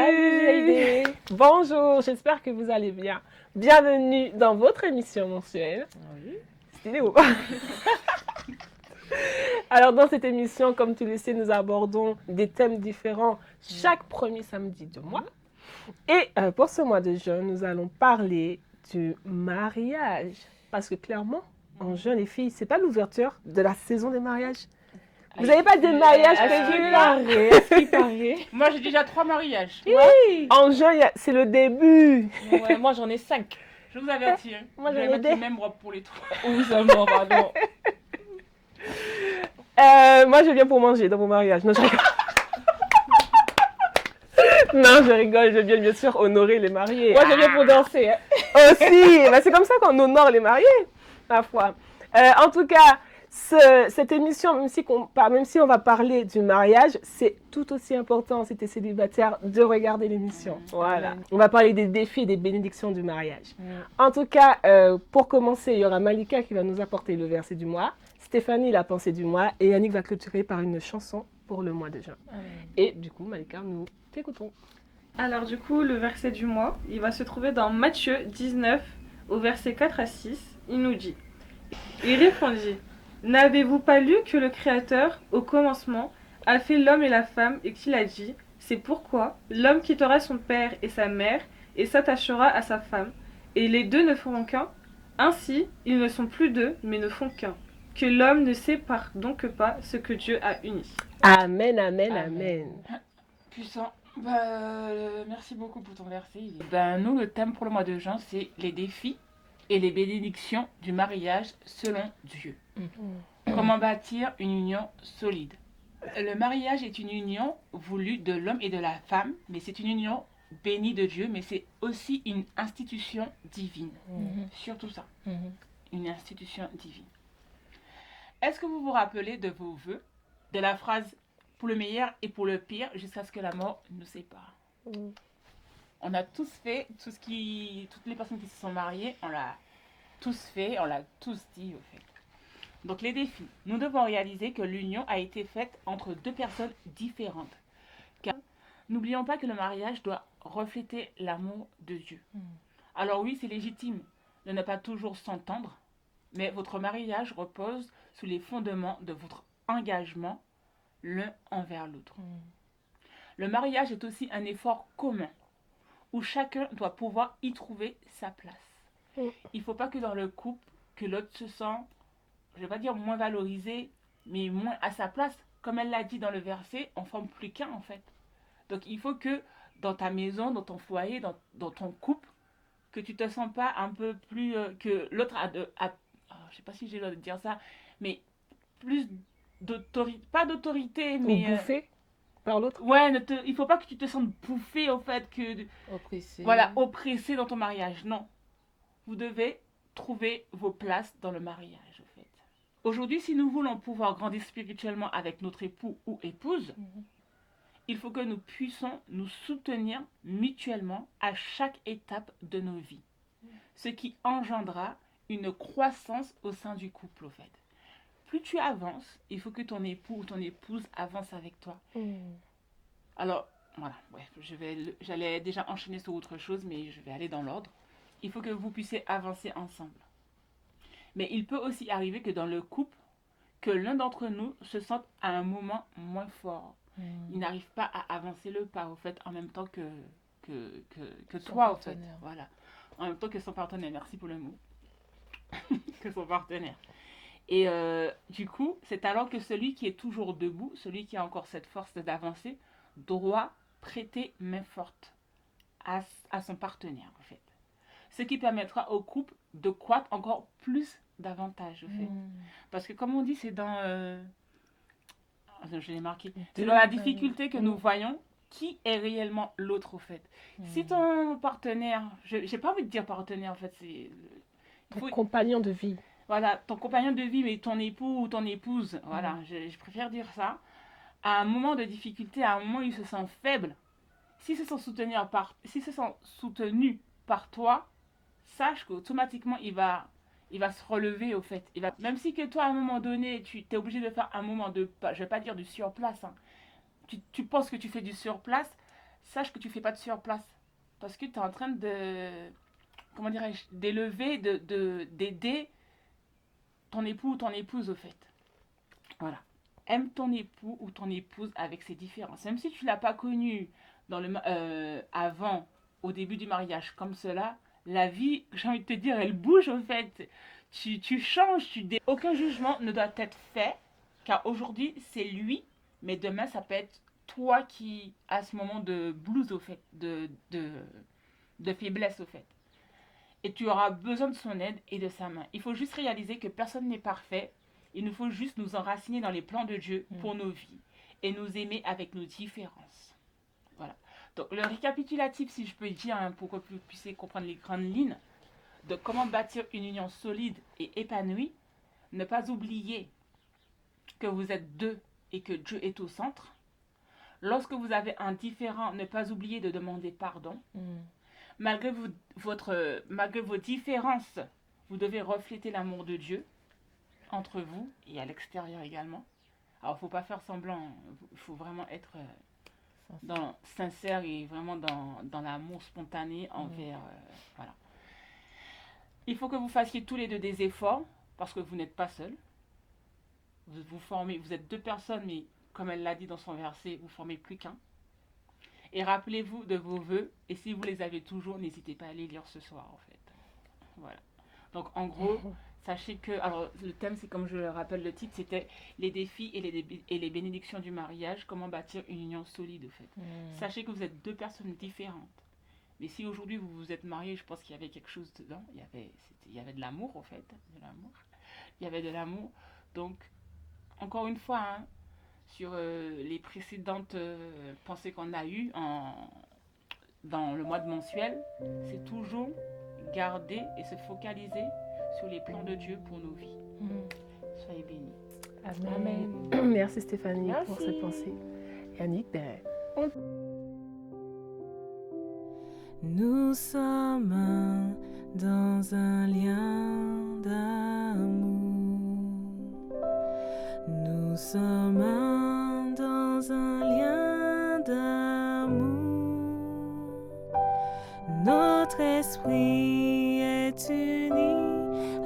Salut. Bonjour, j'espère que vous allez bien. Bienvenue dans votre émission mensuelle. Oui. Stylé ou Alors dans cette émission, comme tu le sais, nous abordons des thèmes différents chaque premier samedi du mois. Et pour ce mois de juin, nous allons parler du mariage. Parce que clairement, en juin, les filles, c'est pas l'ouverture de la saison des mariages. Vous n'avez pas de mariage prévu là? Moi, j'ai déjà 3 mariages. Oui. En juin, c'est le début. Ouais, moi, j'en ai 5. Je vous avertis. Moi, je vais j'en ai mettre des. les mêmes robes pour les 3. Ou seulement, pardon. Moi, je viens pour manger dans mon mariage. Non, je rigole. Non, je rigole. Je viens bien sûr honorer les mariés. Moi, je viens pour danser. Hein. Aussi. Bah, c'est comme ça qu'on honore les mariés, ma foi. En tout cas, cette émission, même si on va parler du mariage, c'est tout aussi important si tu es célibataire de regarder l'émission. Voilà. On va parler des défis et des bénédictions du mariage. En tout cas, pour commencer, il y aura Malika qui va nous apporter le verset du mois, Stéphanie la pensée du mois et Yannick va clôturer par une chanson pour le mois de juin. Et du coup, Malika, nous t'écoutons. Alors du coup, le verset du mois, il va se trouver dans Matthieu 19, au verset 4 à 6. Il nous dit: Il répondit: N'avez-vous pas lu que le Créateur, au commencement, a fait l'homme et la femme et qu'il a dit: C'est pourquoi l'homme quittera son père et sa mère et s'attachera à sa femme, et les deux ne feront qu'un. Ainsi, ils ne sont plus deux, mais ne font qu'un. Que l'homme ne sépare donc pas ce que Dieu a uni. Amen, amen, amen. Puissant. Merci beaucoup pour ton verset. Nous, le thème pour le mois de juin, c'est les défis et les bénédictions du mariage selon Dieu. Comment bâtir une union solide. Le mariage est une union voulue de l'homme et de la femme, mais c'est une union bénie de Dieu, mais c'est aussi une institution divine. Surtout ça, une institution divine. Est-ce que vous vous rappelez de vos vœux, de la phrase « pour le meilleur et pour le pire, jusqu'à ce que la mort nous sépare ». On a tous fait, toutes les personnes qui se sont mariées, on l'a tous fait, on l'a tous dit au fait. Donc les défis. Nous devons réaliser que l'union a été faite entre deux personnes différentes. Car n'oublions pas que le mariage doit refléter l'amour de Dieu. Alors oui, c'est légitime de ne pas toujours s'entendre, mais votre mariage repose sous les fondements de votre engagement l'un envers l'autre. Le mariage est aussi un effort commun, où chacun doit pouvoir y trouver sa place. Il ne faut pas que dans le couple, que l'autre se sent, je ne vais pas dire moins valorisé, mais moins à sa place. Comme elle l'a dit dans le verset, on ne forme plus qu'un en fait. Donc il faut que dans ta maison, dans ton foyer, dans ton couple, que tu ne te sens pas un peu plus... que l'autre a je ne sais pas si j'ai le droit de dire ça, mais plus d'autorité, pas d'autorité, mais... Ou bouffé par l'autre. Ouais, il ne faut pas que tu te sentes bouffé au fait que... Oppressé. Voilà, oppressé dans ton mariage. Non. Vous devez trouver vos places dans le mariage, au fait. Aujourd'hui, si nous voulons pouvoir grandir spirituellement avec notre époux ou épouse, il faut que nous puissions nous soutenir mutuellement à chaque étape de nos vies. Ce qui engendrera une croissance au sein du couple, au fait. Plus tu avances, il faut que ton époux ou ton épouse avance avec toi. Alors, voilà, j'allais déjà enchaîner sur autre chose, mais je vais aller dans l'ordre. Il faut que vous puissiez avancer ensemble. Mais il peut aussi arriver que dans le couple, que l'un d'entre nous se sente à un moment moins fort. Il n'arrive pas à avancer le pas, au fait, en même temps que toi, au fait. Voilà. En même temps que son partenaire. Merci pour le mot. Que son partenaire. Et du coup, c'est alors que celui qui est toujours debout, celui qui a encore cette force d'avancer, doit prêter main forte à son partenaire, en fait. Ce qui permettra au couple de croître encore plus davantage, en fait. Parce que comme on dit, c'est dans... je l'ai marqué. C'est dans la difficulté que nous voyons qui est réellement l'autre, au fait. Si ton partenaire... J'ai pas envie de dire partenaire, en fait, c'est... Ton compagnon de vie. Voilà, ton compagnon de vie, mais ton époux ou ton épouse, voilà, je préfère dire ça. À un moment de difficulté, à un moment où il se sent faible, s'il se sent soutenu par toi, sache qu'automatiquement, il va se relever, au fait. Même si que toi, à un moment donné, tu es obligé de faire un moment de, je vais pas dire du surplace, hein. Tu penses que tu fais du surplace, sache que tu fais pas de surplace. Parce que tu es en train de, comment dirais-je, d'élever, d'aider ton époux ou ton épouse au fait. Voilà. Aime ton époux ou ton épouse avec ses différences. Même si tu ne l'as pas connu avant, au début du mariage, comme cela, la vie, j'ai envie de te dire, elle bouge au fait. Tu changes, aucun jugement ne doit être fait, car aujourd'hui, c'est lui, mais demain, ça peut être toi qui as ce moment de blues au fait, de faiblesse au fait. Et tu auras besoin de son aide et de sa main. Il faut juste réaliser que personne n'est parfait. Il nous faut juste nous enraciner dans les plans de Dieu pour nos vies et nous aimer avec nos différences. Voilà. Donc le récapitulatif, si je peux dire, pour que vous puissiez comprendre les grandes lignes de comment bâtir une union solide et épanouie, ne pas oublier que vous êtes deux et que Dieu est au centre. Lorsque vous avez un différend, ne pas oublier de demander pardon. Malgré vos différences, vous devez refléter l'amour de Dieu entre vous et à l'extérieur également. Alors, il ne faut pas faire semblant, il faut vraiment être sincère et vraiment dans l'amour spontané envers... voilà. Il faut que vous fassiez tous les deux des efforts parce que vous n'êtes pas seuls. Vous êtes deux personnes, mais comme elle l'a dit dans son verset, vous ne formez plus qu'un. Et rappelez-vous de vos vœux, et si vous les avez toujours, n'hésitez pas à les lire ce soir, en fait. Voilà. Donc, en gros, sachez que... Alors, le thème, c'est comme je le rappelle, le titre, c'était les défis et les bénédictions du mariage, comment bâtir une union solide, en fait. Sachez que vous êtes deux personnes différentes. Mais si aujourd'hui, vous vous êtes mariés, je pense qu'il y avait quelque chose dedans. Il y avait de l'amour, en fait. De l'amour. Il y avait de l'amour. Donc, encore une fois, sur les précédentes pensées qu'on a eues dans le mois de mensuel, c'est toujours garder et se focaliser sur les plans de Dieu pour nos vies. Soyez bénis. Amen. Merci Stéphanie pour cette pensée. Yannick, nous sommes dans un lien d'amour. Nous sommes dans un lien d'amour. Notre esprit est uni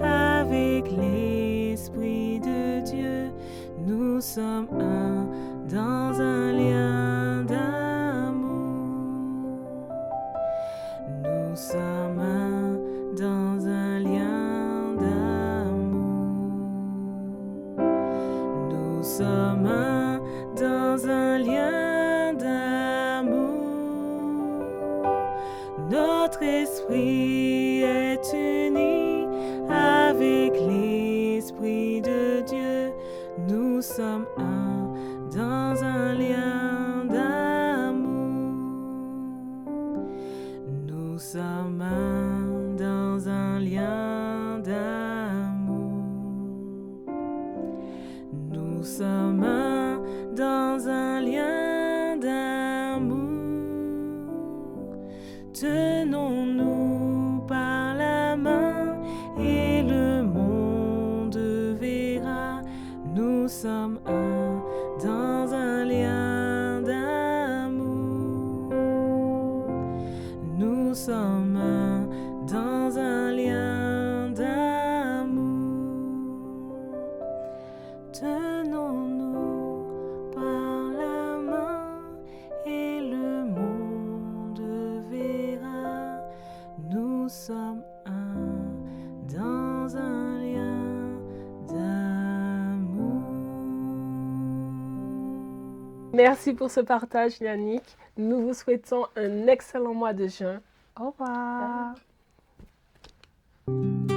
avec l'Esprit de Dieu. Nous sommes un dans un lien d'amour. Nous sommes un dans un lien d'amour. Nous sommes un dans un lien d'amour. Notre esprit est uni avec l'Esprit de Dieu. Nous sommes un dans un lien d'amour. Nous sommes un dans un lien d'amour. Nous sommes un dans un lien d'amour. Tenons-nous par la main et le monde verra. Nous sommes un dans un lien d'amour. Nous sommes un dans un lien d'amour. Tenons-nous par la main et le monde verra. Nous sommes un dans un lien d'amour. merci pour ce partage Yannick. Nous vous souhaitons un excellent mois de juin. Au revoir. Salut.